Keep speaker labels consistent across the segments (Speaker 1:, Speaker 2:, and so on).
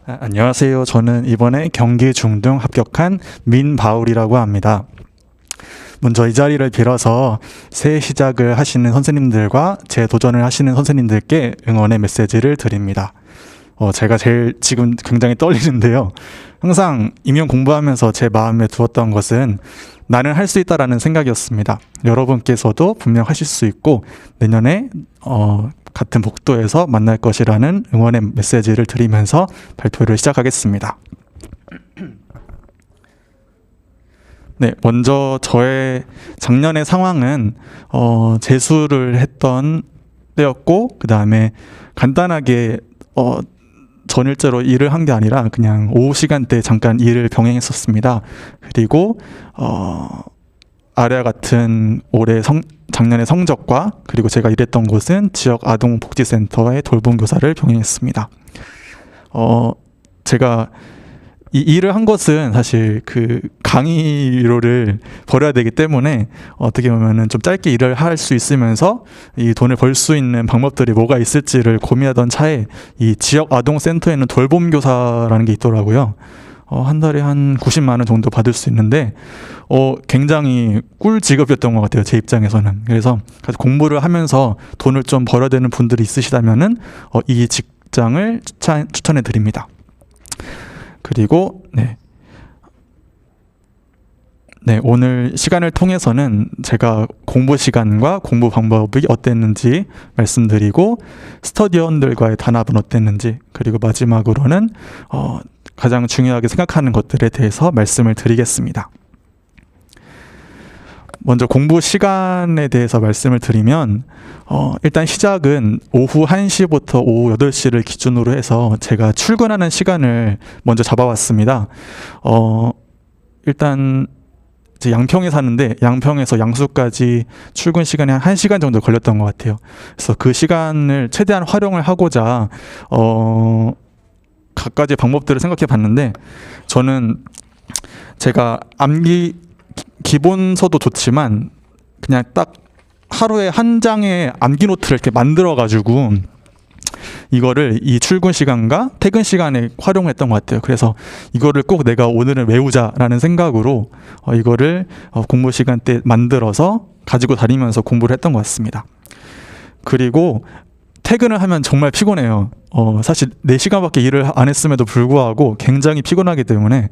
Speaker 1: 안녕하세요. 저는 이번에 경기 중등 합격한 민바울이라고 합니다. 먼저 이 자리를 빌어서 새해 시작을 하시는 선생님들과 재도전을 하시는 선생님들께 응원의 메시지를 드립니다. 제가 제일 지금 굉장히 떨리는데요. 항상 임용 공부하면서 제 마음에 두었던 것은 나는 할 수 있다라는 생각이었습니다. 여러분께서도 분명 하실 수 있고 내년에 같은 복도에서 만날 것이라는 응원의 메시지를 드리면서 발표를 시작하겠습니다. 네, 먼저 저의 작년의 상황은 재수를 했던 때였고, 그 다음에 간단하게 전일제로 일을 한 게 아니라 그냥 오후 시간대 잠깐 일을 병행했었습니다. 그리고 아래와 같은 작년의 성적과 그리고 제가 일했던 곳은 지역 아동복지센터의 돌봄 교사를 병행했습니다. 제가 이 일을 한 것은 사실 그 강의료를 벌어야 되기 때문에 어떻게 보면은 좀 짧게 일을 할 수 있으면서 이 돈을 벌 수 있는 방법들이 뭐가 있을지를 고민하던 차에 이 지역 아동센터에는 돌봄 교사라는 게 있더라고요. 한 달에 한 90만 원 정도 받을 수 있는데 굉장히 꿀 직업이었던 것 같아요, 제 입장에서는. 그래서 공부를 하면서 돈을 좀 벌어야 되는 분들이 있으시다면은 이 직장을 추천해 드립니다. 그리고 오늘 시간을 통해서는 제가 공부 시간과 공부 방법이 어땠는지 말씀드리고, 스터디원들과의 단합은 어땠는지, 그리고 마지막으로는 가장 중요하게 생각하는 것들에 대해서 말씀을 드리겠습니다. 먼저 공부 시간에 대해서 말씀을 드리면 일단 시작은 오후 1시부터 오후 8시를 기준으로 해서 제가 출근하는 시간을 먼저 잡아왔습니다. 일단 이제 양평에 사는데 양평에서 양수까지 출근 시간이 한 1시간 정도 걸렸던 것 같아요. 그래서 그 시간을 최대한 활용을 하고자 갖가지 방법들을 생각해 봤는데, 저는 제가 기본서도 좋지만 그냥 딱 하루에 한 장의 암기 노트를 이렇게 만들어 가지고 이거를 이 출근 시간과 퇴근 시간에 활용했던 것 같아요. 그래서 이거를 꼭 내가 오늘은 외우자라는 생각으로 이거를 공부 시간 때 만들어서 가지고 다니면서 공부를 했던 것 같습니다. 그리고 퇴근을 하면 정말 피곤해요. 사실 4시간밖에 일을 안 했음에도 불구하고 굉장히 피곤하기 때문에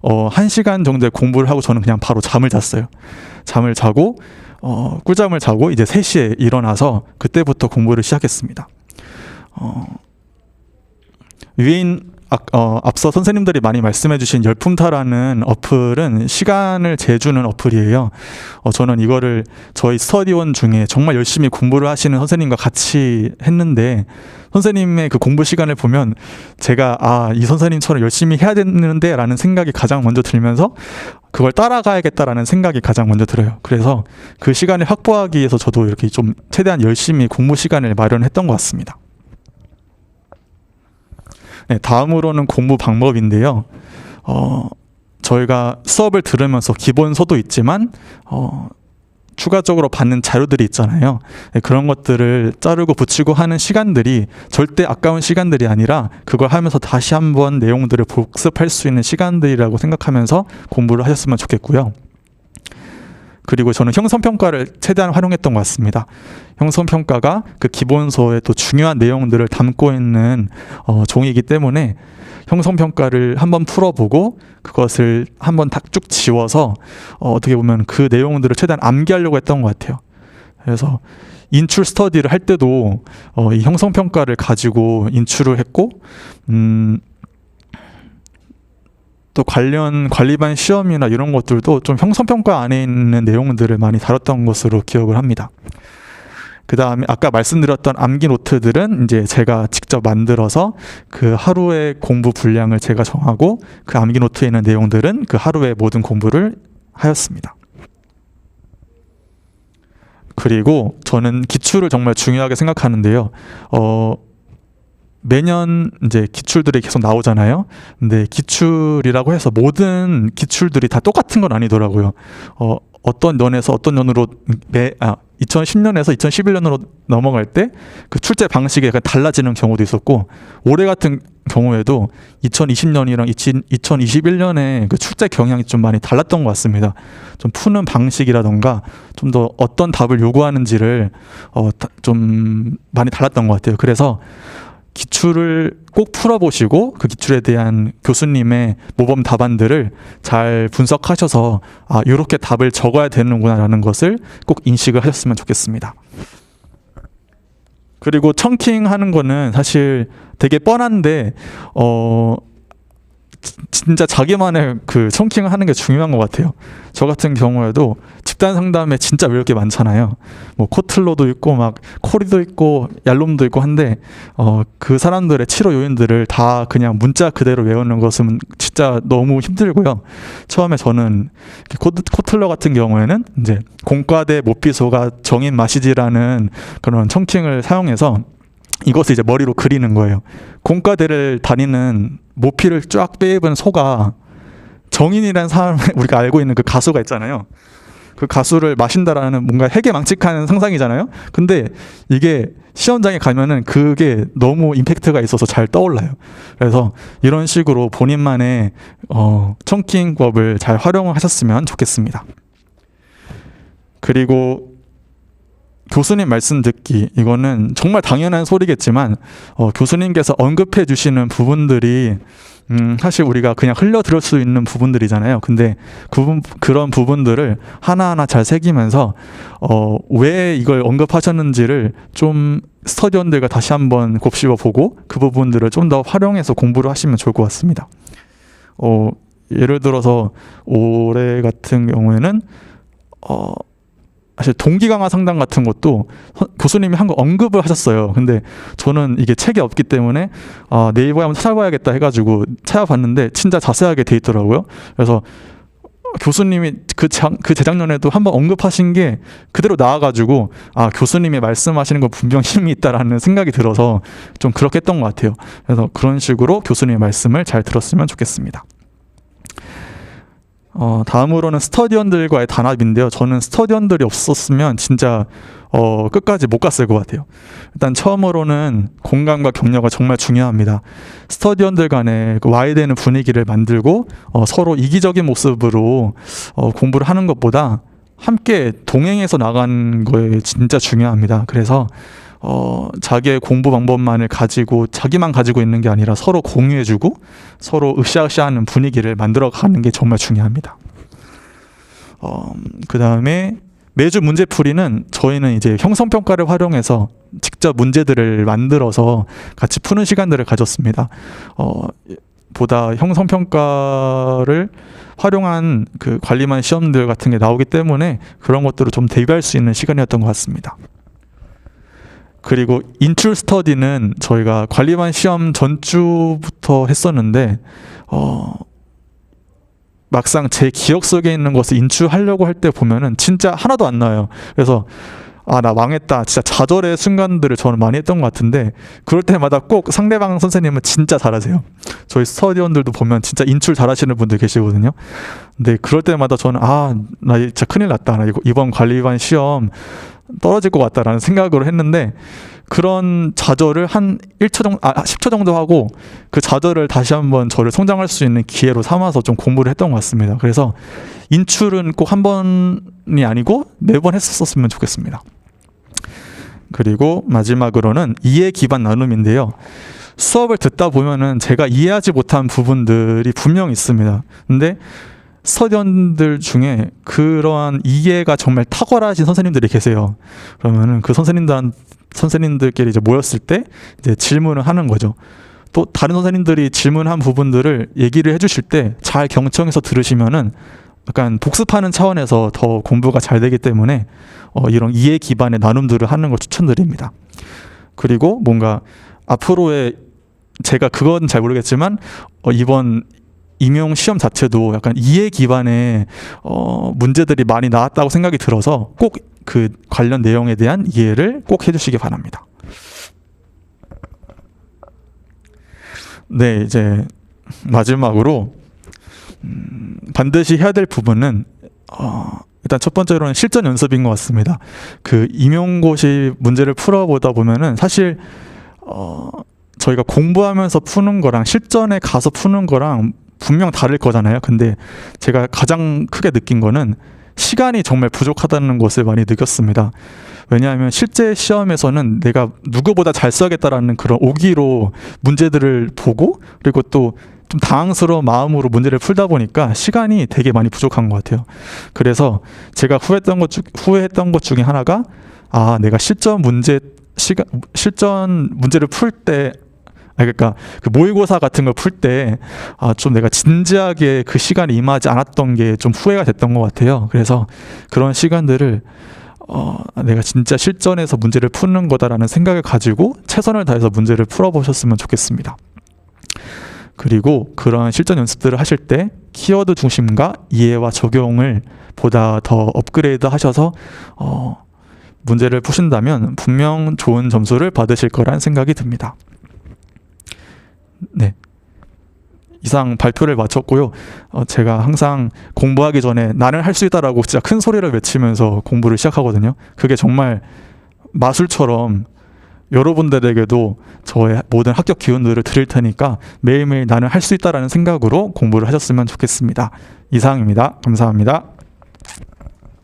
Speaker 1: 1시간 정도의 공부를 하고 저는 그냥 바로 잠을 잤어요. 잠을 자고 꿀잠을 자고 이제 3시에 일어나서 그때부터 공부를 시작했습니다. 앞서 선생님들이 많이 말씀해주신 열품타라는 어플은 시간을 재주는 어플이에요. 저는 이거를 저희 스터디원 중에 정말 열심히 공부를 하시는 선생님과 같이 했는데, 선생님의 그 공부 시간을 보면 제가 이 선생님처럼 열심히 해야 되는데 라는 생각이 가장 먼저 들면서 그걸 따라가야겠다라는 생각이 가장 먼저 들어요. 그래서 그 시간을 확보하기 위해서 저도 이렇게 좀 최대한 열심히 공부 시간을 마련했던 것 같습니다. 네, 다음으로는 공부 방법인데요. 저희가 수업을 들으면서 기본서도 있지만 추가적으로 받는 자료들이 있잖아요. 네, 그런 것들을 자르고 붙이고 하는 시간들이 절대 아까운 시간들이 아니라 그걸 하면서 다시 한번 내용들을 복습할 수 있는 시간들이라고 생각하면서 공부를 하셨으면 좋겠고요. 그리고 저는 형성평가를 최대한 활용했던 것 같습니다. 형성평가가 그 기본서에 또 중요한 내용들을 담고 있는 종이기 때문에 형성평가를 한번 풀어보고 그것을 한번 쭉 지워서 어떻게 보면 그 내용들을 최대한 암기하려고 했던 것 같아요. 그래서 인출 스터디를 할 때도 이 형성평가를 가지고 인출을 했고, 또 관리반 시험이나 이런 것들도 좀 형성평가 안에 있는 내용들을 많이 다뤘던 것으로 기억을 합니다. 그 다음에 아까 말씀드렸던 암기 노트들은 이제 제가 직접 만들어서 그 하루의 공부 분량을 제가 정하고 그 암기 노트에 있는 내용들은 그 하루의 모든 공부를 하였습니다. 그리고 저는 기출을 정말 중요하게 생각하는데요. 매년 이제 기출들이 계속 나오잖아요. 근데 기출이라고 해서 모든 기출들이 다 똑같은 건 아니더라고요. 어떤 년에서 어떤 년으로 2010년에서 2011년으로 넘어갈 때 그 출제 방식이 약간 달라지는 경우도 있었고, 올해 같은 경우에도 2020년이랑 2021년에 그 출제 경향이 좀 많이 달랐던 것 같습니다. 좀 푸는 방식이라던가 좀 더 어떤 답을 요구하는지를 좀 많이 달랐던 것 같아요. 그래서 기출을 꼭 풀어보시고 그 기출에 대한 교수님의 모범 답안들을 잘 분석하셔서 이렇게 답을 적어야 되는구나 라는 것을 꼭 인식을 하셨으면 좋겠습니다. 그리고 청킹하는 거는 사실 되게 뻔한데 진짜 자기만의 그 청킹을 하는 게 중요한 것 같아요. 저 같은 경우에도 집단 상담에 진짜 외울 게 많잖아요. 뭐 코틀러도 있고 막 코리도 있고 얄롬도 있고 한데 그 사람들의 치료 요인들을 다 그냥 문자 그대로 외우는 것은 진짜 너무 힘들고요. 처음에 저는 코틀러 같은 경우에는 이제 공과대 모피소가 정인 마시지라는 그런 청킹을 사용해서 이것을 이제 머리로 그리는 거예요. 공과대를 다니는 모피를 쫙 빼입은 소가 정인이라는 사람, 우리가 알고 있는 그 가수가 있잖아요. 그 가수를 마신다라는 뭔가 해괴망측한 상상이잖아요. 근데 이게 시험장에 가면은 그게 너무 임팩트가 있어서 잘 떠올라요. 그래서 이런 식으로 본인만의 청킹법을 잘 활용을 하셨으면 좋겠습니다. 그리고 교수님 말씀 듣기, 이거는 정말 당연한 소리겠지만 교수님께서 언급해 주시는 부분들이 사실 우리가 그냥 흘려 들을 수 있는 부분들이잖아요. 근데 그런 부분들을 하나하나 잘 새기면서 왜 이걸 언급하셨는지를 좀 스터디원들과 다시 한번 곱씹어 보고 그 부분들을 좀 더 활용해서 공부를 하시면 좋을 것 같습니다. 예를 들어서 올해 같은 경우에는 사실 동기 강화 상담 같은 것도 교수님이 한 거 언급을 하셨어요. 근데 저는 이게 책이 없기 때문에 네이버에 한번 찾아봐야겠다 해가지고 찾아봤는데 진짜 자세하게 돼 있더라고요. 그래서 교수님이 그 재작년에도 한번 언급하신 게 그대로 나와가지고 교수님이 말씀하시는 거 분명 힘이 있다라는 생각이 들어서 좀 그렇게 했던 것 같아요. 그래서 그런 식으로 교수님의 말씀을 잘 들었으면 좋겠습니다. 다음으로는 스터디원들과의 단합인데요. 저는 스터디원들이 없었으면 진짜 끝까지 못 갔을 것 같아요. 일단 처음으로는 공감과 격려가 정말 중요합니다. 스터디원들 간에 그 와야 되는 분위기를 만들고 서로 이기적인 모습으로 공부를 하는 것보다 함께 동행해서 나가는 거에 진짜 중요합니다. 그래서 자기의 공부 방법만을 가지고 자기만 가지고 있는 게 아니라 서로 공유해주고 서로 으쌰으쌰하는 분위기를 만들어가는 게 정말 중요합니다. 그 다음에 매주 문제풀이는 저희는 이제 형성평가를 활용해서 직접 문제들을 만들어서 같이 푸는 시간들을 가졌습니다. 보다 형성평가를 활용한 그 관리만 시험들 같은 게 나오기 때문에 그런 것들을 좀 대비할 수 있는 시간이었던 것 같습니다. 그리고 인출 스터디는 저희가 관리반 시험 전주부터 했었는데 막상 제 기억 속에 있는 것을 인출하려고 할 때 보면은 진짜 하나도 안 나와요. 그래서 나 망했다, 진짜 좌절의 순간들을 저는 많이 했던 것 같은데, 그럴 때마다 꼭 상대방 선생님은 진짜 잘하세요. 저희 스터디원들도 보면 진짜 인출 잘하시는 분들 계시거든요. 근데 그럴 때마다 저는 나 진짜 큰일 났다, 나 이번 관리반 시험 떨어질 것 같다라는 생각으로 했는데, 그런 좌절을 한 10초 정도 하고 그 좌절을 다시 한번 저를 성장할 수 있는 기회로 삼아서 좀 공부를 했던 것 같습니다. 그래서 인출은 꼭 한 번이 아니고 매번 했었으면 좋겠습니다. 그리고 마지막으로는 이해 기반 나눔인데요. 수업을 듣다 보면은 제가 이해하지 못한 부분들이 분명 있습니다. 근데 스터디원들 중에 그러한 이해가 정말 탁월하신 선생님들이 계세요. 그러면은 그 선생님들끼리 이제 모였을 때 이제 질문을 하는 거죠. 또 다른 선생님들이 질문한 부분들을 얘기를 해주실 때 잘 경청해서 들으시면은 약간 복습하는 차원에서 더 공부가 잘 되기 때문에 이런 이해 기반의 나눔들을 하는 걸 추천드립니다. 그리고 뭔가 앞으로의, 제가 그건 잘 모르겠지만 이번 임용 시험 자체도 약간 이해 기반의 문제들이 많이 나왔다고 생각이 들어서 꼭 그 관련 내용에 대한 이해를 꼭 해주시기 바랍니다. 네, 이제 마지막으로 반드시 해야 될 부분은 일단 첫 번째로는 실전 연습인 것 같습니다. 그 임용고시 문제를 풀어보다 보면은 사실 저희가 공부하면서 푸는 거랑 실전에 가서 푸는 거랑 분명 다를 거잖아요. 근데 제가 가장 크게 느낀 거는 시간이 정말 부족하다는 것을 많이 느꼈습니다. 왜냐하면 실제 시험에서는 내가 누구보다 잘 써야겠다라는 그런 오기로 문제들을 보고, 그리고 또 좀 당황스러운 마음으로 문제를 풀다 보니까 시간이 되게 많이 부족한 것 같아요. 그래서 제가 후회했던 것 중에 하나가, 내가 실전 문제를 풀 때, 그러니까 그 모의고사 같은 걸 풀 때 좀 내가 진지하게 그 시간에 임하지 않았던 게 좀 후회가 됐던 것 같아요. 그래서 그런 시간들을 내가 진짜 실전에서 문제를 푸는 거다라는 생각을 가지고 최선을 다해서 문제를 풀어보셨으면 좋겠습니다. 그리고 그런 실전 연습들을 하실 때 키워드 중심과 이해와 적용을 보다 더 업그레이드 하셔서 문제를 푸신다면 분명 좋은 점수를 받으실 거란 생각이 듭니다. 네, 이상 발표를 마쳤고요. 제가 항상 공부하기 전에 나는 할 수 있다라고 진짜 큰 소리를 외치면서 공부를 시작하거든요. 그게 정말 마술처럼 여러분들에게도 저의 모든 합격 기운들을 드릴 테니까 매일매일 나는 할 수 있다라는 생각으로 공부를 하셨으면 좋겠습니다. 이상입니다. 감사합니다.